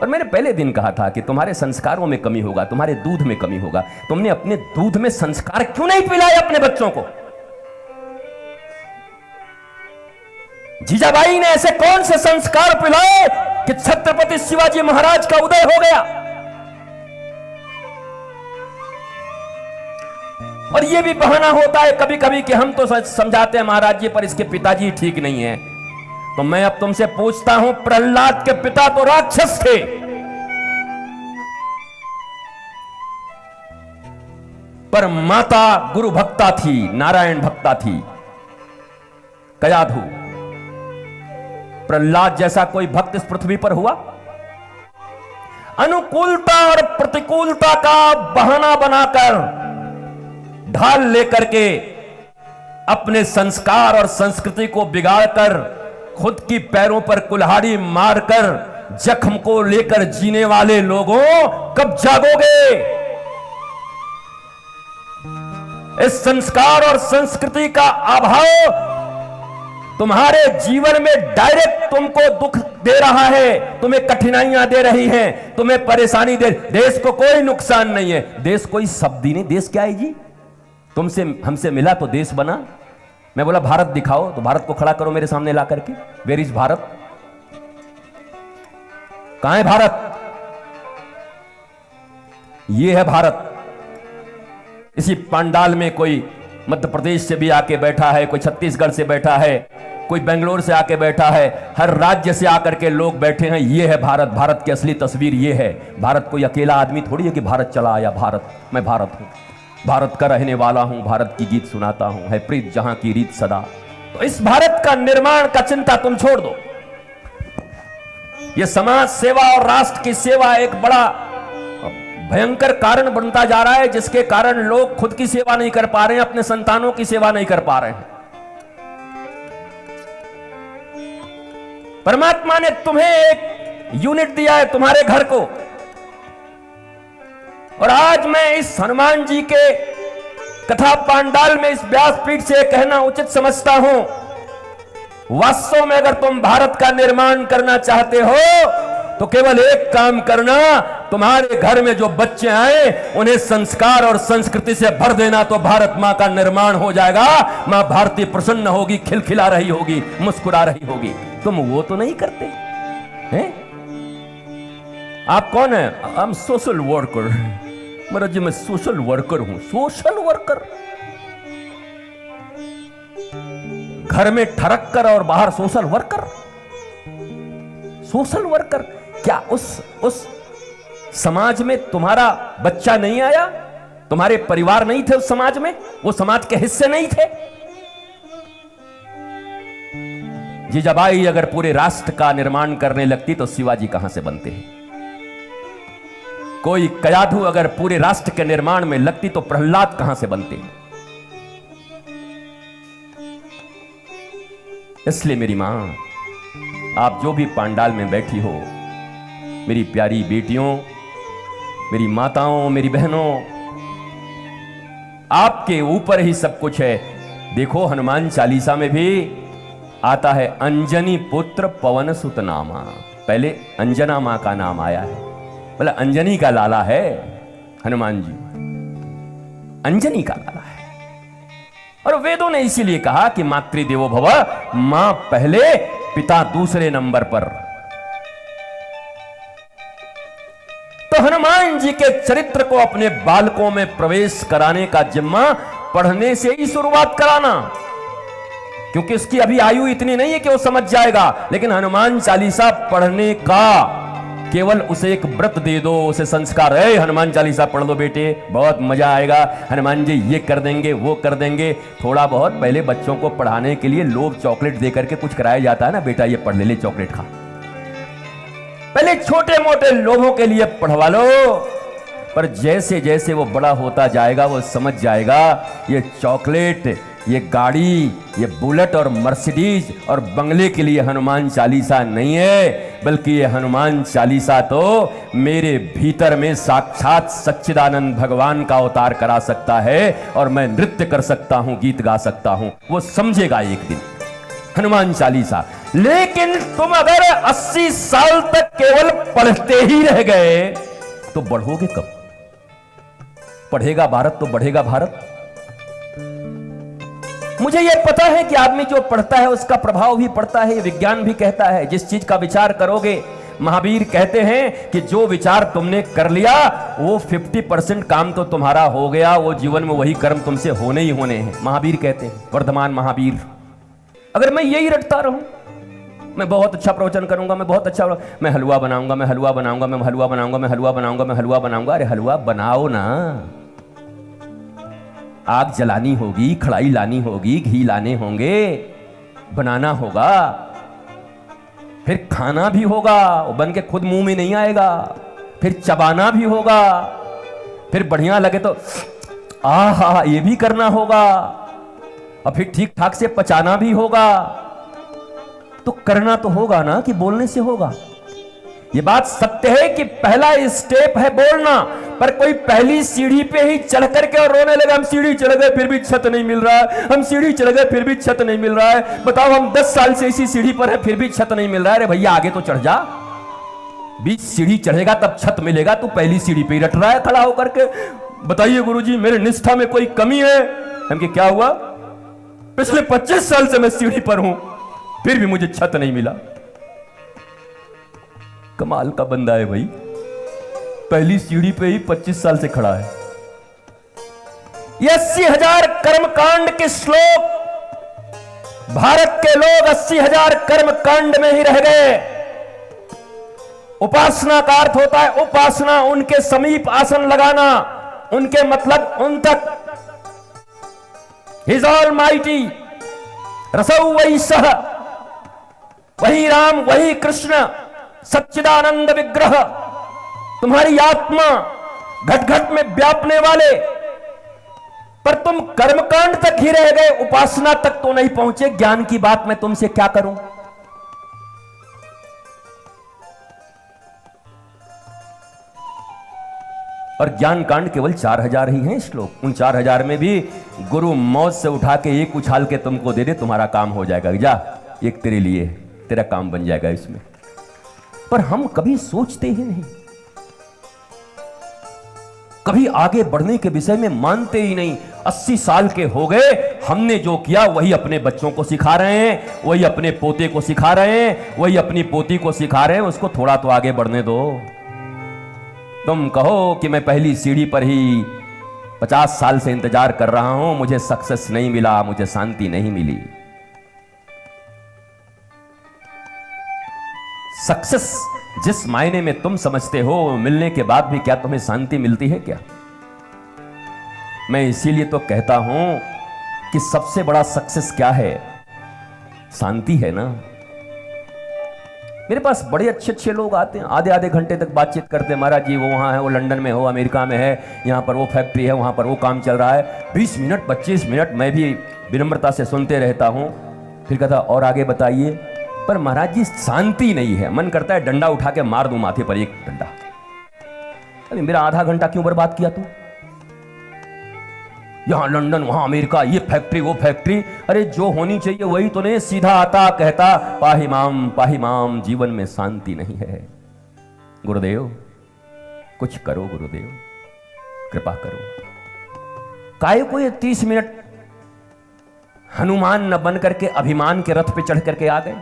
और मैंने पहले दिन कहा था कि तुम्हारे संस्कारों में कमी होगा, तुम्हारे दूध में कमी होगा। तुमने अपने दूध में संस्कार क्यों नहीं पिलाए अपने बच्चों को? जीजाबाई ने ऐसे कौन से संस्कार पिलाए कि छत्रपति शिवाजी महाराज का उदय हो गया? और यह भी बहाना होता है कभी कभी कि हम तो समझाते हैं महाराज जी पर इसके पिताजी ठीक नहीं है। तो मैं अब तुमसे पूछता हूं, प्रहलाद के पिता तो राक्षस थे, पर माता गुरु भक्ता थी, नारायण भक्ता थी। कयाधु, प्रहलाद जैसा कोई भक्त इस पृथ्वी पर हुआ? अनुकूलता और प्रतिकूलता का बहाना बनाकर, ढाल लेकर के अपने संस्कार और संस्कृति को बिगाड़कर, खुद की पैरों पर कुल्हाड़ी मारकर जख्म को लेकर जीने वाले लोगों, कब जागोगे? इस संस्कार और संस्कृति का अभाव तुम्हारे जीवन में डायरेक्ट तुमको दुख दे रहा है, तुम्हें कठिनाइयां दे रही हैं, तुम्हें परेशानी दे। देश को कोई नुकसान नहीं है, देश कोई शब्द ही नहीं। देश क्या है जी? तुमसे हमसे मिला तो देश बना। मैं बोला भारत दिखाओ, तो भारत को खड़ा करो मेरे सामने ला करके। Where is Bharat? कहां है भारत? ये है भारत। इसी पंडाल में कोई मध्य प्रदेश से भी आके बैठा है, कोई छत्तीसगढ़ से बैठा है, कोई बेंगलोर से आके बैठा है, हर राज्य से आकर के लोग बैठे हैं। ये है भारत। भारत की असली तस्वीर ये है। भारत कोई अकेला आदमी थोड़ी है कि भारत चला आया। भारत, मैं भारत हूं, भारत का रहने वाला हूं, भारत की गीत सुनाता हूं, है प्रीत जहां की रीत सदा। तो इस भारत का निर्माण का चिंता तुम छोड़ दो। यह समाज सेवा और राष्ट्र की सेवा एक बड़ा भयंकर कारण बनता जा रहा है, जिसके कारण लोग खुद की सेवा नहीं कर पा रहे हैं, अपने संतानों की सेवा नहीं कर पा रहे हैं। परमात्मा ने तुम्हें एक यूनिट दिया है, तुम्हारे घर को। और आज मैं इस हनुमान जी के कथा पांडाल में इस व्यासपीठ से कहना उचित समझता हूं, वास्तव में अगर तुम भारत का निर्माण करना चाहते हो तो केवल एक काम करना, तुम्हारे घर में जो बच्चे आए उन्हें संस्कार और संस्कृति से भर देना, तो भारत मां का निर्माण हो जाएगा। मां भारती प्रसन्न होगी, खिलखिला रही होगी, मुस्कुरा रही होगी। तुम वो तो नहीं करते हैं? आप कौन है? I am social worker. Maharaj ji मैं सोशल वर्कर हूं। Social worker? घर में ठरक कर और बाहर सोशल वर्कर? सोशल वर्कर क्या उस समाज में तुम्हारा बच्चा नहीं आया? तुम्हारे परिवार नहीं थे उस समाज में? वो समाज के हिस्से नहीं थे? जीजाबाई अगर पूरे राष्ट्र का निर्माण करने लगती तो शिवाजी कहां से बनते हैं? कोई कयाधु अगर पूरे राष्ट्र के निर्माण में लगती तो प्रहलाद कहां से बनते हैं? इसलिए मेरी मां, आप जो भी पांडाल में बैठी हो, मेरी प्यारी बेटियों, मेरी माताओं, मेरी बहनों, आपके ऊपर ही सब कुछ है। देखो हनुमान चालीसा में भी आता है, अंजनी पुत्र पवन सुत नामा। पहले अंजना मां का नाम आया है, बोला अंजनी का लाला है हनुमान जी, अंजनी का लाला है। और वेदों ने इसीलिए कहा कि मातृदेवो भव, मां पहले, पिता दूसरे नंबर पर। तो हनुमान जी के चरित्र को अपने बालकों में प्रवेश कराने का जिम्मा पढ़ने से ही शुरुआत कराना, क्योंकि उसकी अभी आयु इतनी नहीं है कि वो समझ जाएगा। लेकिन हनुमान चालीसा पढ़ने का केवल उसे एक व्रत दे दो, उसे संस्कार है, हनुमान चालीसा पढ़ लो बेटे, बहुत मजा आएगा, हनुमान जी ये कर देंगे वो कर देंगे। थोड़ा बहुत पहले बच्चों को पढ़ाने के लिए लोग चॉकलेट दे करके कुछ कराया जाता है ना, बेटा ये पढ़ ले चॉकलेट खा। पहले छोटे मोटे लोगों के लिए पढ़वा लो, पर जैसे जैसे वो बड़ा होता जाएगा वो समझ जाएगा ये चॉकलेट, ये गाड़ी, ये बुलेट और मर्सिडीज और बंगले के लिए हनुमान चालीसा नहीं है, बल्कि ये हनुमान चालीसा तो मेरे भीतर में साक्षात सच्चिदानंद भगवान का अवतार करा सकता है, और मैं नृत्य कर सकता हूं, गीत गा सकता हूं। वो समझेगा एक दिन हनुमान चालीसा। लेकिन तुम अगर 80 साल तक केवल पढ़ते ही रह गए तो बढ़ोगे कब? पढ़ेगा भारत तो बढ़ेगा भारत। मुझे यह पता है कि आदमी जो पढ़ता है उसका प्रभाव भी पड़ता है, विज्ञान भी कहता है। जिस चीज का विचार करोगे, महावीर कहते हैं कि जो विचार तुमने कर लिया वो 50% काम तो तुम्हारा हो गया, वो जीवन में वही कर्म तुमसे होने ही होने हैं, महावीर कहते हैं, वर्धमान महावीर। अगर मैं यही रटता रहूं, मैं बहुत अच्छा प्रवचन करूंगा, मैं बहुत अच्छा, मैं हलवा बनाऊंगा, मैं हलवा बनाऊंगा, मैं हलवा बनाऊंगा, मैं हलवा बनाऊंगा, मैं हलवा बनाऊंगा। अरे हलवा बनाओ ना, आग जलानी होगी, कढ़ाई लानी होगी, घी लाने होंगे, बनाना होगा, फिर खाना भी होगा, वो बन के खुद मुंह में नहीं आएगा, फिर चबाना भी होगा, फिर बढ़िया लगे तो आहा ये भी करना होगा, और फिर ठीक ठाक से पचाना भी होगा। तो करना तो होगा ना, कि बोलने से होगा? ये बात सत्य है कि पहला स्टेप है बोलना, पर कोई पहली सीढ़ी पे ही चढ़ करके और रोने लगा, हम सीढ़ी चढ़ गए फिर भी छत नहीं मिल रहा है, हम सीढ़ी चढ़ गए फिर भी छत नहीं मिल रहा है, बताओ हम 10 साल से इसी सीढ़ी पर है फिर भी छत नहीं मिल रहा है। अरे भैया आगे तो चढ़ जा, 20 सीढ़ी चढ़ेगा तब छत मिलेगा, तू पहली सीढ़ी पे ही रट रहा है खड़ा होकर के। बताइए गुरुजी मेरे निष्ठा में कोई कमी है? हम कि क्या हुआ, पिछले 25 साल से मैं सीढ़ी पर हूं फिर भी मुझे छत नहीं मिला। कमाल का बंदा है भाई, पहली सीढ़ी पे ही 25 साल से खड़ा है। ये 80,000 कर्मकांड के श्लोक, भारत के लोग 80,000 कर्मकांड में ही रह गए। उपासना का अर्थ होता है उपासना, उनके समीप आसन लगाना, उनके मतलब उन तक। हिज ऑलमाइटी रसौ वही सह, वही राम वही कृष्ण सच्चिदानंद विग्रह, तुम्हारी आत्मा घट घट में व्यापने वाले। पर तुम कर्मकांड तक ही रह गए, उपासना तक तो नहीं पहुंचे। ज्ञान की बात मैं तुमसे क्या करूं? और ज्ञान कांड केवल 4000 ही हैं श्लोक। उन 4000 में भी गुरु मौज से उठा के एक उछाल के तुमको दे दे, तुम्हारा काम हो जाएगा। जा एक तेरे लिए, तेरा काम बन जाएगा इसमें। पर हम कभी सोचते ही नहीं, कभी आगे बढ़ने के विषय में मानते ही नहीं। 80 साल के हो गए, हमने जो किया वही अपने बच्चों को सिखा रहे हैं, वही अपने पोते को सिखा रहे हैं, वही अपनी पोती को सिखा रहे हैं। उसको थोड़ा तो आगे बढ़ने दो। तुम कहो कि मैं पहली सीढ़ी पर ही 50 साल से इंतजार कर रहा हूं, मुझे सक्सेस नहीं मिला, मुझे शांति नहीं मिली। सक्सेस जिस मायने में तुम समझते हो, मिलने के बाद भी क्या तुम्हें शांति मिलती है क्या? मैं इसीलिए तो कहता हूं कि सबसे बड़ा सक्सेस क्या है? शांति है ना। मेरे पास बड़े अच्छे अच्छे लोग आते हैं, आधे आधे घंटे तक बातचीत करते हैं। महाराज जी वो वहाँ है, वो लंदन में हो, अमेरिका में है, यहाँ पर वो फैक्ट्री है, वहाँ पर वो काम चल रहा है। 20 मिनट 25 मिनट मैं भी विनम्रता से सुनते रहता हूँ। फिर कहता और आगे बताइए। पर महाराज जी शांति नहीं है, मन करता है डंडा उठा के मार दूं माथे पर एक डंडा। अरे मेरा आधा घंटा क्यों बर्बाद किया तू? यहां लंदन वहां अमेरिका, ये फैक्ट्री वो फैक्ट्री। अरे जो होनी चाहिए वही तो नहीं। सीधा आता कहता पाही माम, जीवन में शांति नहीं है। गुरुदेव कुछ करो, गुरुदेव कृपा करो। काय को ये 30 मिनट हनुमान न बन करके अभिमान के रथ पे चढ़ करके आ गए।